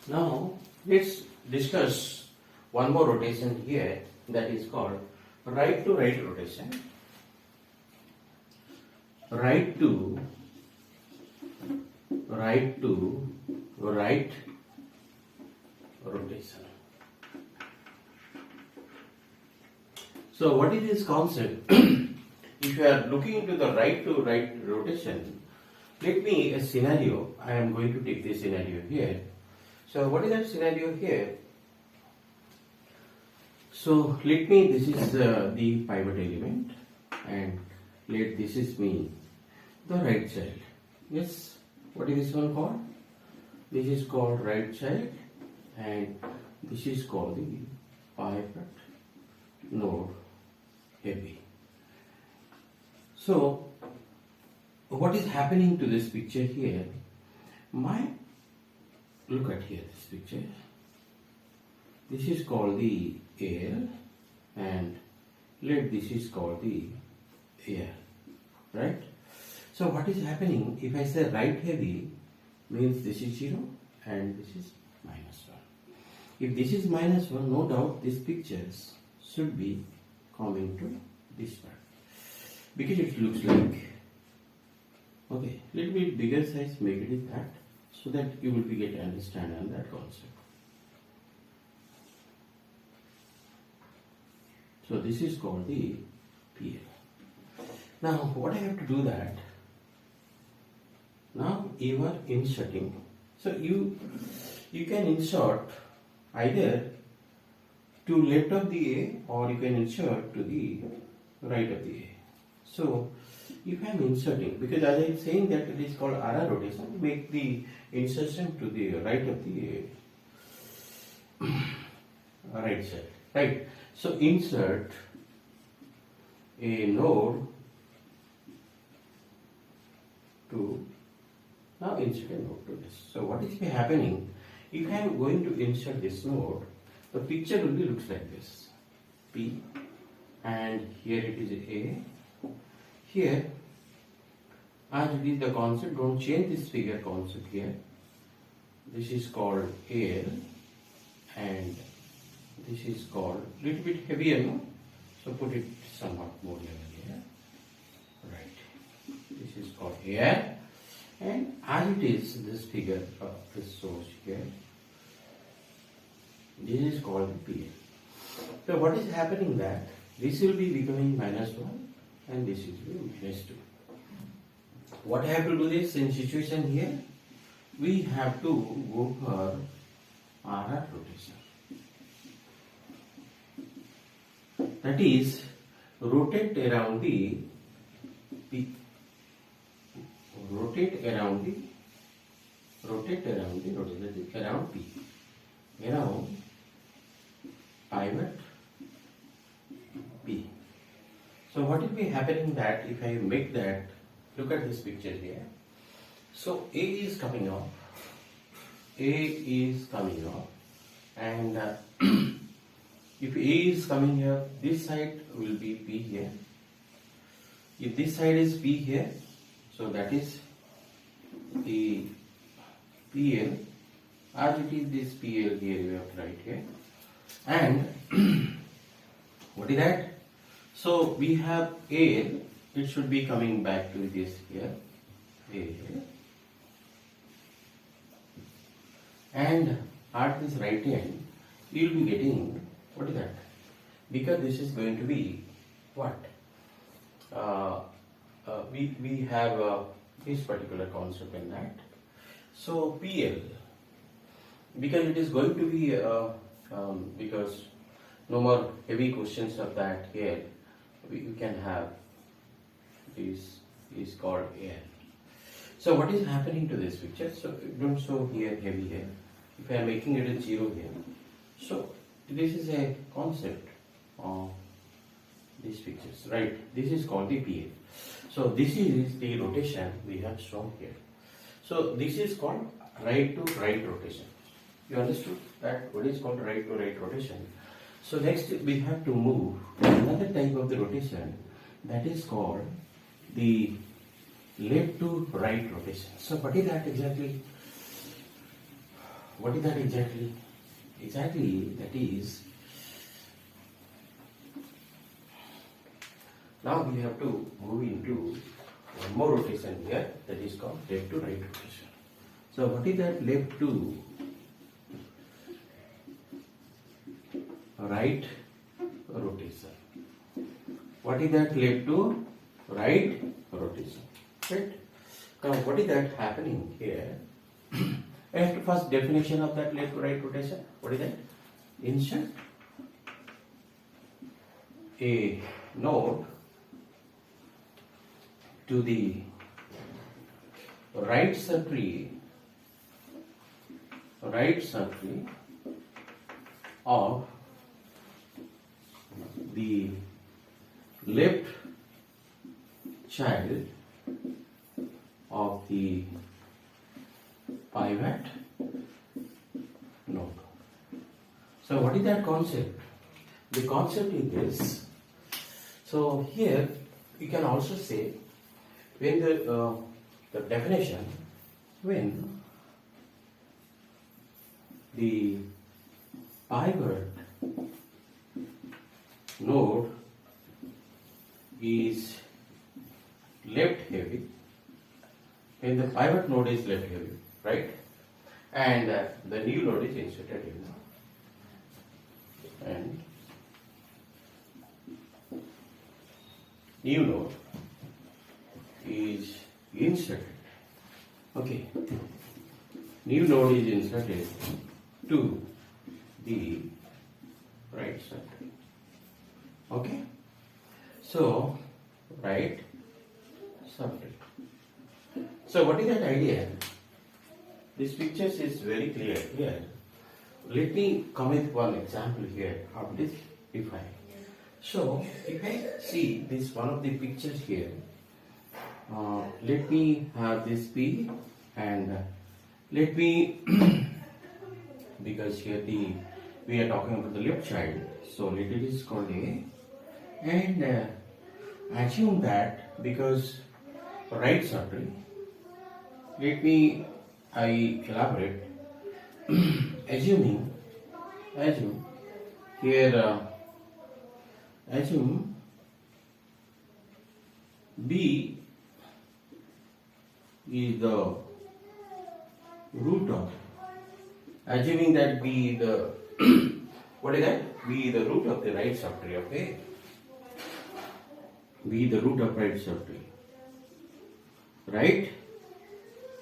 Now let's discuss one more rotation here, that is called right to right rotation. Right to right rotation. So what is this concept? If you are looking into the right to right rotation, let me a scenario. I am going to take this scenario here. So what is that scenario here? So let me, this is the pivot element, and let this is me, the right child. Yes, what is this one called? This is called right child, and this is called the pivot node heavy. So what is happening to this picture here? Look at here this picture. This is called the air, and let this is called the air, right? So what is happening, if I say right heavy, means this is 0 and this is minus 1. If this is minus 1, no doubt these pictures should be coming to this part, because it looks like, okay, little bit bigger size, make it that, so that you will be get to understand on that concept. So this is called the PL. Now what I have to do that, now you are inserting, so you can insert either to left of the A, or you can insert to the right of the A. So if I am inserting, because as I am saying that it is called RR rotation, make the insertion to the right of the right side, right? So insert a node to, now insert a node to this. So what is happening, if I am going to insert this node, the picture will be looks like this, P, and here it is A. Here, as it is the concept, don't change this figure concept here. This is called air, and this is called little bit heavier, no? So put it somewhat more level here. Right. This is called air, and as it is this figure of this source here, this is called PL. So what is happening that this will be becoming minus 1 and this is minus 2. What I have to do this in situation here? We have to go for RR rotation. That is, rotate around the P. Rotate around P. Around pivot P. So what will be happening that if I make that, look at this picture here. So A is coming off, and if A is coming here, this side will be P here. If this side is P here, so that is the PL, as it is this PL here, we have to write here. And what is that? So we have A, it should be coming back to this here, A. And at this right end, you will be getting, what is that? Because this is going to be what? We have this particular concept in that. So PL, because it is going to be, because no more heavy questions of that here, we can have this is called air. So what is happening to this picture? So don't show here heavy here. If I am making it a 0 here, so this is a concept of these pictures, right? This is called the PL. So this is the rotation we have shown here. So this is called right to right rotation. You understood that what is called right to right rotation? So next we have to move to another type of the rotation, that is called the left to right rotation. So what is that exactly? what is that exactly? Exactly, that is, now we have to move into one more rotation here, that is called left to right rotation. So what is that left to right rotation? What is that left to right rotation? Right? Now what is that happening here? I have to first definition of that left to right rotation. What is that? Insert a node to the right subtree of the left child of the pivot node. So what is that concept? The concept is this. So here you can also say when the definition, when the pivot node is left heavy, when the pivot node is left heavy, right, and the new node is inserted in, and new node is inserted. Okay, new node is inserted to the right side. Okay, so right subtree. So what is that idea? This picture is very clear here. Let me come with one example here of this define. So if I see this one of the pictures here, let me have this P, and let me because here we are talking about the left child, so let it is called A, and assume that because right subtree, let me I elaborate. Assume here assume B is the root of, assuming that B the what is that? B the root of the right subtree of A. B the root of right subtree. Right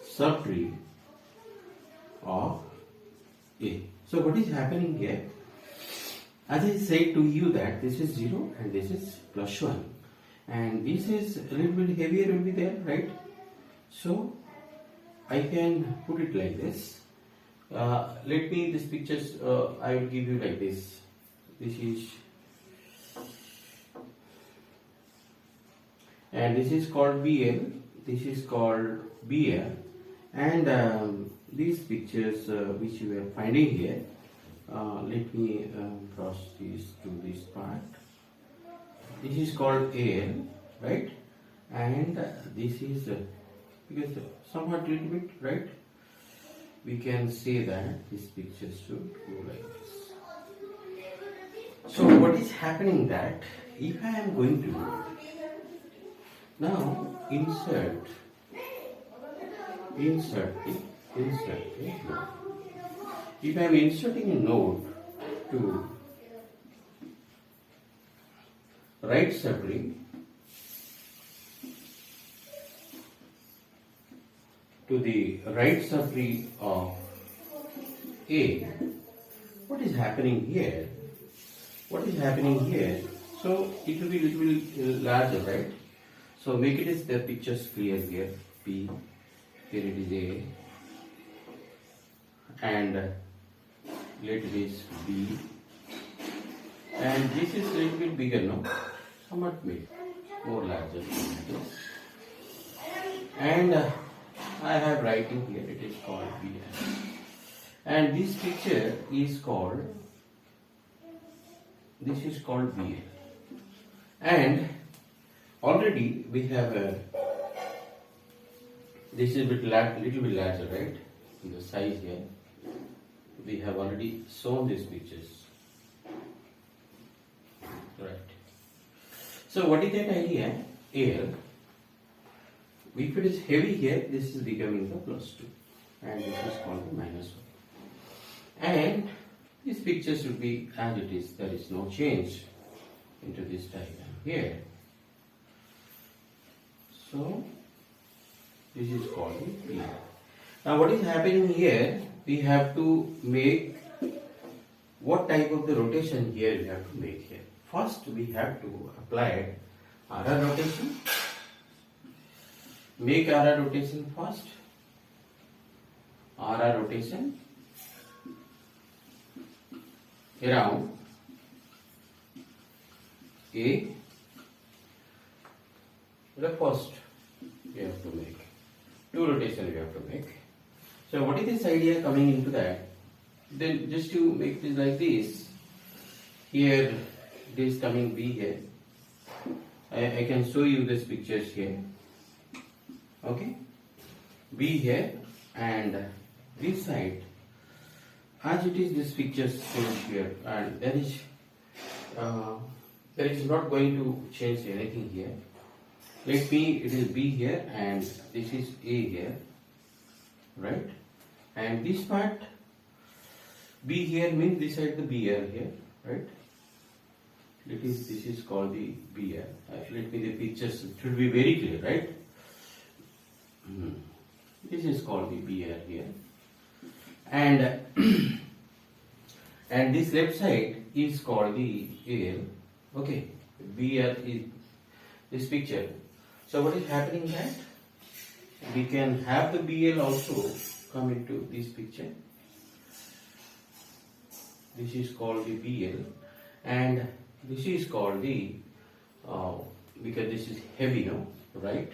subtree of A. So what is happening here? As I said to you that this is 0 and this is plus 1, and this is a little bit heavier will be there, right? So I can put it like this. Let me this pictures I will give you like this. This is, and this is called BL. This is called BL, and these pictures which you are finding here. Let me cross this to this part. This is called AL, right? And this is because somewhat little bit, right? We can say that this picture should go like this. So what is happening that if I am going to now insert it. If I am inserting a node to right subtree to the right subtree of A, what is happening here? What is happening here? So it will be little bit larger, right? So make it as the pictures clear here. P, here it is A, and let it is B, and this is a little bit bigger now, somewhat big, more larger, and I have writing here, it is called B, and this picture is called, this is called B, and already we have a, this is a little bit larger, right, in the size here. we have already shown these pictures, right? So what is that idea? Air, if it is heavy here, this is becoming the +2 and this is called the -1, and this picture should be as it is, there is no change into this diagram here. So this is called the P. Now what is happening here, we have to make what type of the rotation here we have to make here. First we have to apply RR rotation. Make RR rotation first. RR rotation around A. The first we have to make. Two rotation we have to make. So what is this idea coming into that? Then just to make this like this, here it is coming B here. I can show you these pictures here. Okay, B here, and this side as it is, this picture shown here, and there is not going to change anything here. Let me, it is B here and this is A here, right? And this part B here means this side the BR here, right? This is called the BR. Let me the pictures, it should be very clear, right? This is called the BR here, and and this left side is called the AL. Okay, BR is this picture. So what is happening that we can have the BL also come into this picture. This is called the BL, and this is called the because this is heavy now, right?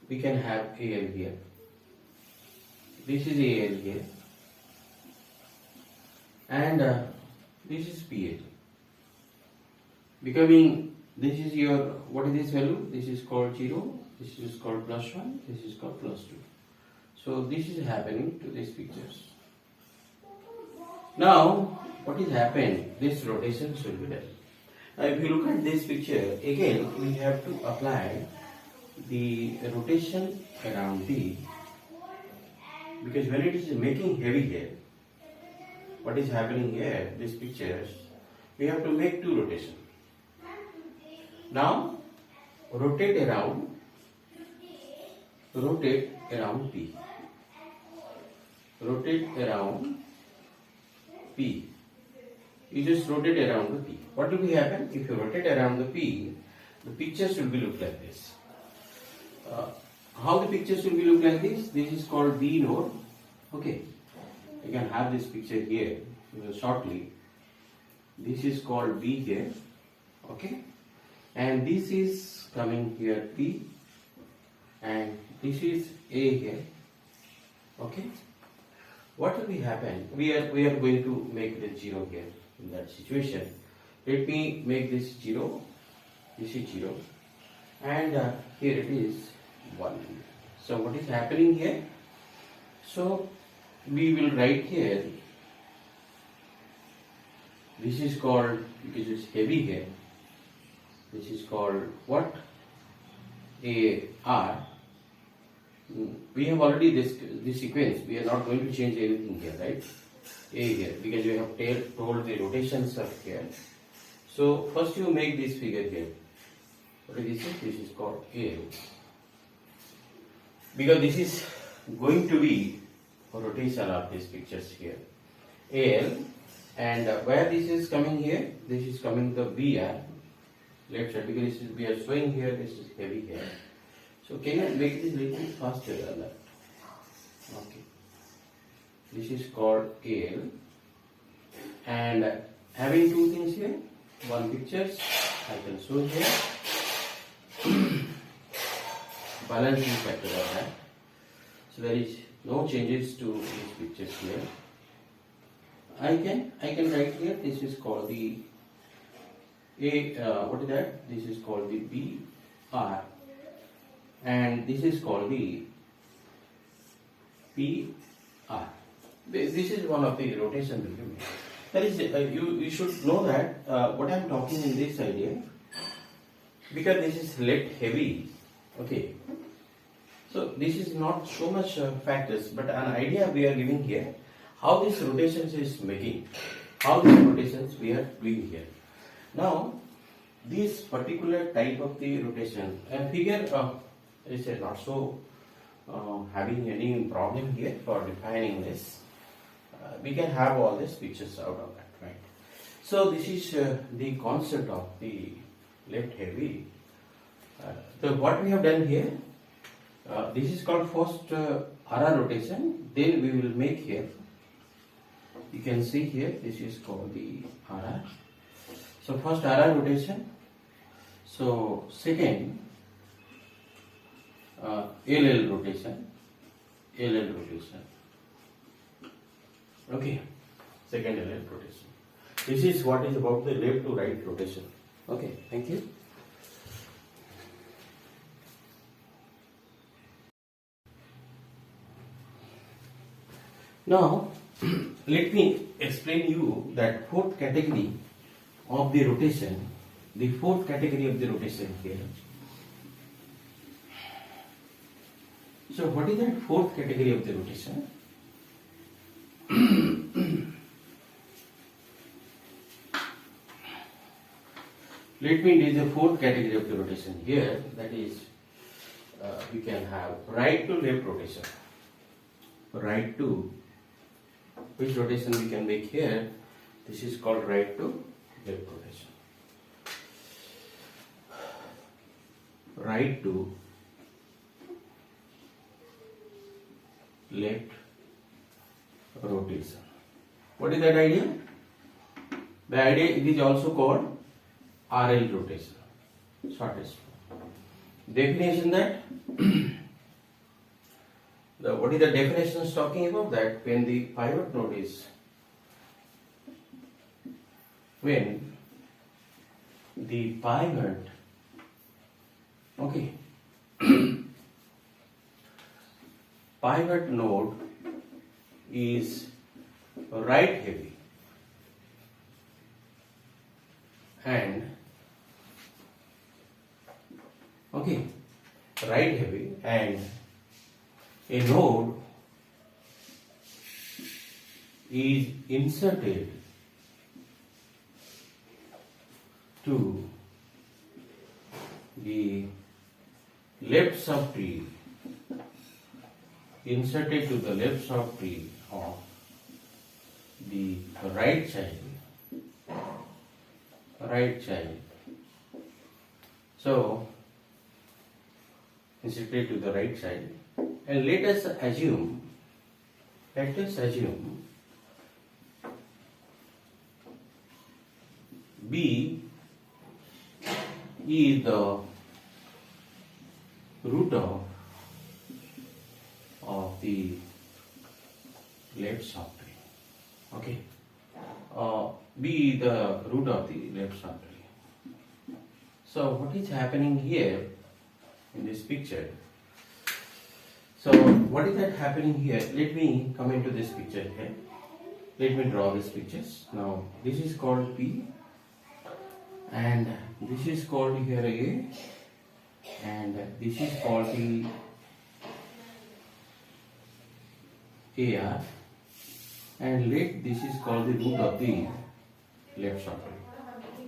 We can have AL here. This is AL here, and this is PL. Becoming, this is your, what is this value? This is called 0, this is called +1, this is called +2. So this is happening to these pictures. Now, what is happened? This rotation should be done. Now, if you look at this picture, again we have to apply the rotation around B, because when it is making heavy here, what is happening here, these pictures, we have to make two rotations. Now, rotate around P. Rotate around P. You just rotate around the P. What will be happen? If you rotate around the P, the picture should be look like this. How the picture should be look like this? This is called B node. Okay, you can have this picture here shortly. This is called B here. Okay, and this is coming here P, and this is A here. Okay, what will be happen? We are going to make the 0 here in that situation. Let me make this 0. This is 0, and here it is 1. So what is happening here? So we will write here. This is called, because it's heavy here, this is called what? AR. We have already this sequence. We are not going to change anything here, right? A here, because we have told the rotations of here. So first you make this figure here. What is this? This is called AL. Because this is going to be a rotation of these pictures here. AL, and where this is coming here, this is coming the BR left side, because this is, we are showing here, this is heavy here. So can you make this little faster than that? Okay. This is called AL, and having two things here, one pictures I can show here. Balancing factor of that. So there is no changes to these pictures here. I can write here. This is called the what is that? This is called the BR, and this is called the R. This is one of the rotation will be made. That is, you should know that what I am talking in this idea, because this is lead heavy, okay. So this is not so much factors, but an idea we are giving here, how this rotations is making, how these rotations we are doing here. Now, this particular type of the rotation, figure is not so having any problem here for defining this. We can have all these pictures out of that, right? So this is the concept of the left heavy. So what we have done here, this is called first RR rotation, then we will make here, you can see here, this is called the RR. So first RR rotation, so second LL rotation, okay, second LL rotation. This is what is about the left to right rotation. Okay, thank you. Now, let me explain you that fourth category of the rotation, the fourth category of the rotation here. So, what is that fourth category of the rotation? Let me do the fourth category of the rotation here, that is, we can have right to left rotation. Right to, which rotation we can make here? This is called right to left rotation. Right to left rotation. What is that idea? The idea, it is also called RL rotation, shortest. Definition that what is the definition is talking about? That when the pivot node is, when the pivot, okay, pivot node is right heavy and, okay, right heavy, and a node is inserted to the left subtree, inserted to the left subtree of the right child. So, inserted to the right side, and let us assume B is the root of the left subtree. Okay, B is the root of the left subtree. So what is happening here in this picture? So what is that happening here? Let me come into this picture here. Let me draw these pictures. Now this is called P, and this is called here A, and this is called the AR, and let this is called the root of the left subtree,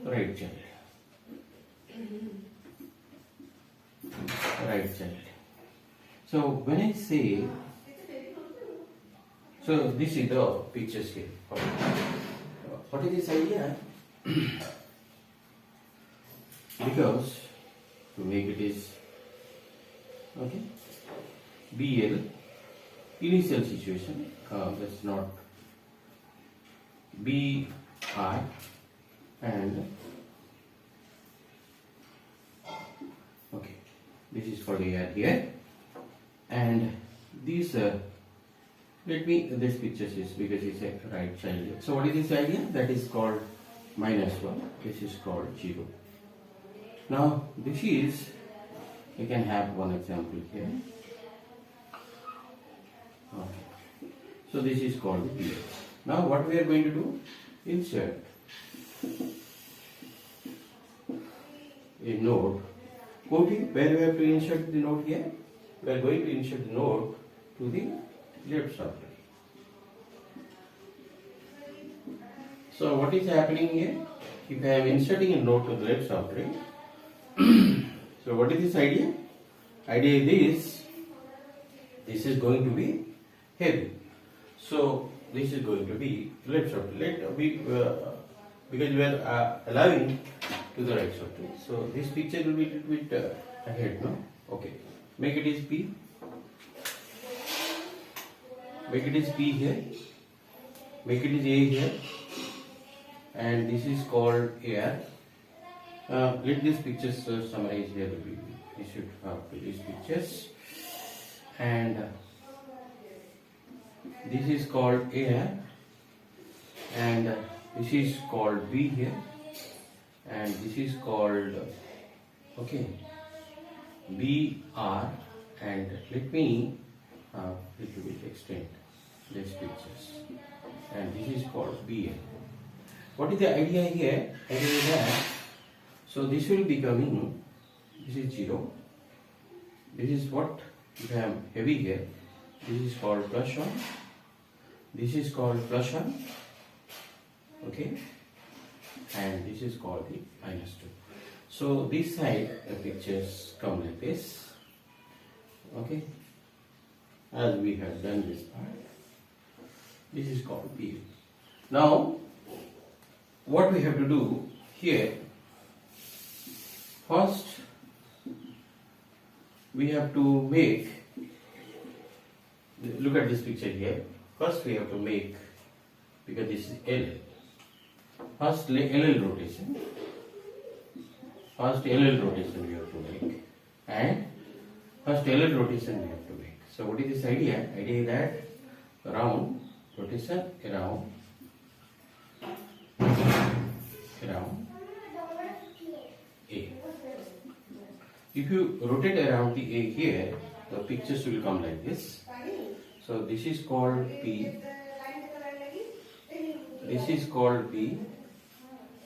right child. Right child. So when I say, so this is the pictures here. What is this idea? Because to make it is, okay, BL initial situation, that's not BR, and okay, this is for the AR here, and these let me, this picture is because it's a right child. So what is this idea? That is called -1, this is called 0. Now this is, you can have one example here. Okay. So this is called the PL. Now what we are going to do? Insert a node. Quoting, where we have to insert the node here? We are going to insert the node to the left subtree. So what is happening here? If I am inserting a node to the left subtree, so what is this idea? Idea is this is going to be heavy. So this is going to be left subtree. Because we are allowing to the right subtree. So this picture will be a little bit ahead, no? Okay. Make it is P. Make it is P here. Make it is A here. And this is called AR. Let these pictures summarize here. We should have these pictures. And this is called AR. And this is called B here. And this is called, okay, BR. And let me little bit extend these pictures. And this is called BL. What is the idea here? Idea is that, so this will be coming, this is 0. This is what, if I am heavy here, this is called +1. This is called +1. Okay. And this is called the -2. So this side the pictures come like this. Okay. As we have done this part. This is called PL. Now what we have to do here, first we have to make, look at this picture here. First we have to make, because this is L, first LL rotation. First LL rotation we have to make, and first LL rotation we have to make. So what is this idea? Idea is that round rotation around A. If you rotate around the A here, the pictures will come like this. So this is called P. This is called B.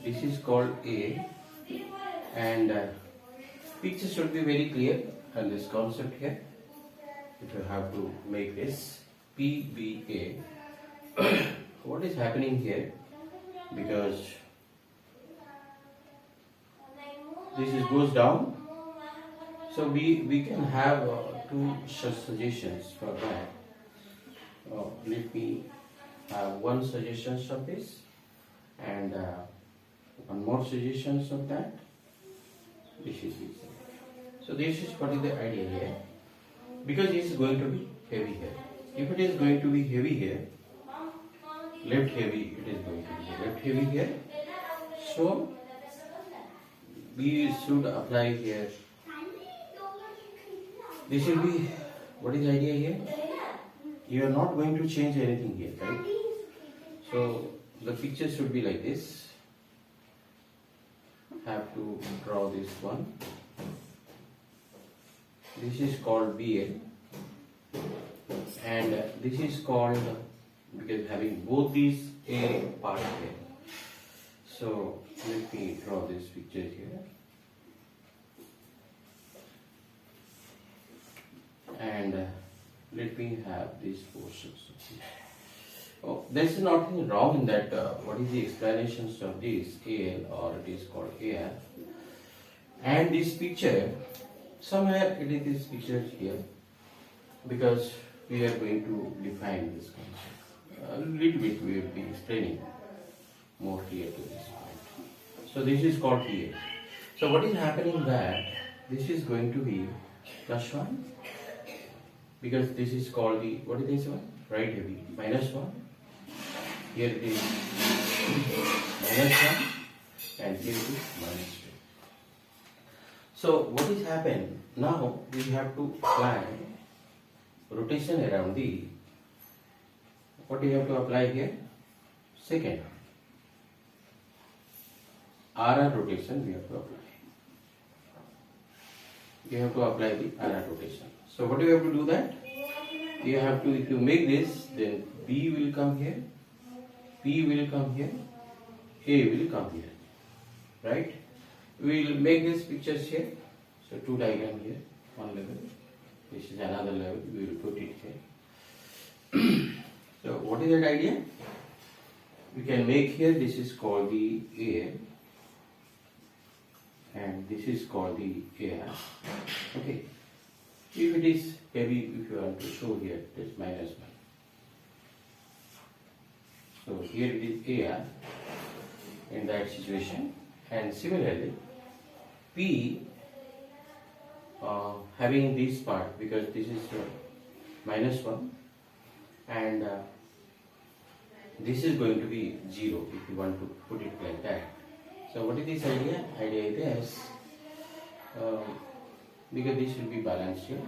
This is called A. And picture should be very clear on this concept here. If you have to make this PBA. What is happening here? Because this is goes down, so we can have two such suggestions for that. Let me have one suggestion of this and one more suggestions of that. This is it. So this is what is the idea here, because it is going to be heavy here. If it is going to be heavy here, left heavy, it is going to be left heavy here. So we should apply here. This will be, what is the idea here? You are not going to change anything here, right? So the picture should be like this. Have to draw this one. This is called BL, and this is called, because having both these A part here. So let me draw this picture here. And let me have these portions. Oh, there is nothing wrong in that. What is the explanations of this AL, or it is called AR? And this picture, somewhere it is this picture here, because we are going to define this concept. A little bit we will be explaining more clear to this point. So this is called PL. So what is happening that this is going to be +1, because this is called the, what is this one? Right heavy, -1. Here it is -1, and here it is -2. So what is happened? Now we have to apply rotation around the, what do you have to apply here? Second RR rotation we have to apply. You have to apply the RR rotation. So what do you have to do that? you have to, if you make this, then B will come here, P will come here, A will come here, right? We will make these pictures here. So two diagram here, one level. This is another level. We will put it here. So what is that idea? We can make here. This is called the AL, and this is called the AR. Okay. If it is heavy, if you want to show here, it is -1. So here it is AR in that situation, and similarly P having this part, because this is -1 and this is going to be 0 if you want to put it like that. So what is this idea? Idea is this, because this will be balanced here.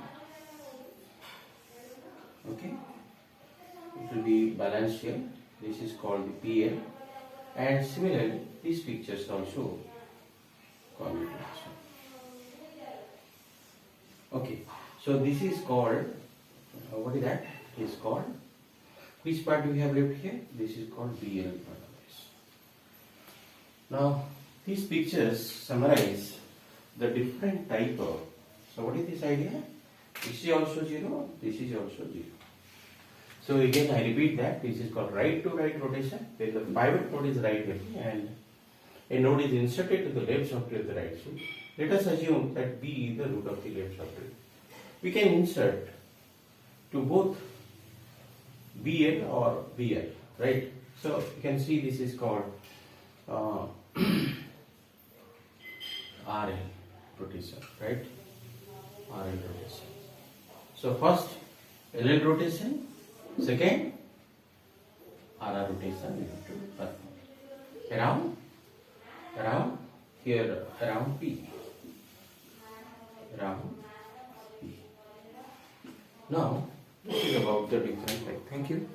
Okay, it will be balanced here. This is called the PL, and similarly these pictures also called it also. Okay, so this is called what is that? It is called, which part we have left here? This is called BL part of this. Now these pictures summarize the different type of. So what is this idea? This is also 0. This is also 0. So again I repeat that this is called right to right rotation. Where the pivot node is right here and a node is inserted to the left subtree of the right side. Let us assume that B is the root of the left subtree. We can insert to both BL or BL, right? So you can see this is called RL rotation, right? RL rotation. So first LL rotation, second RR rotation we have to perform around here, around P, around P. Now this is about the different type. Thank you.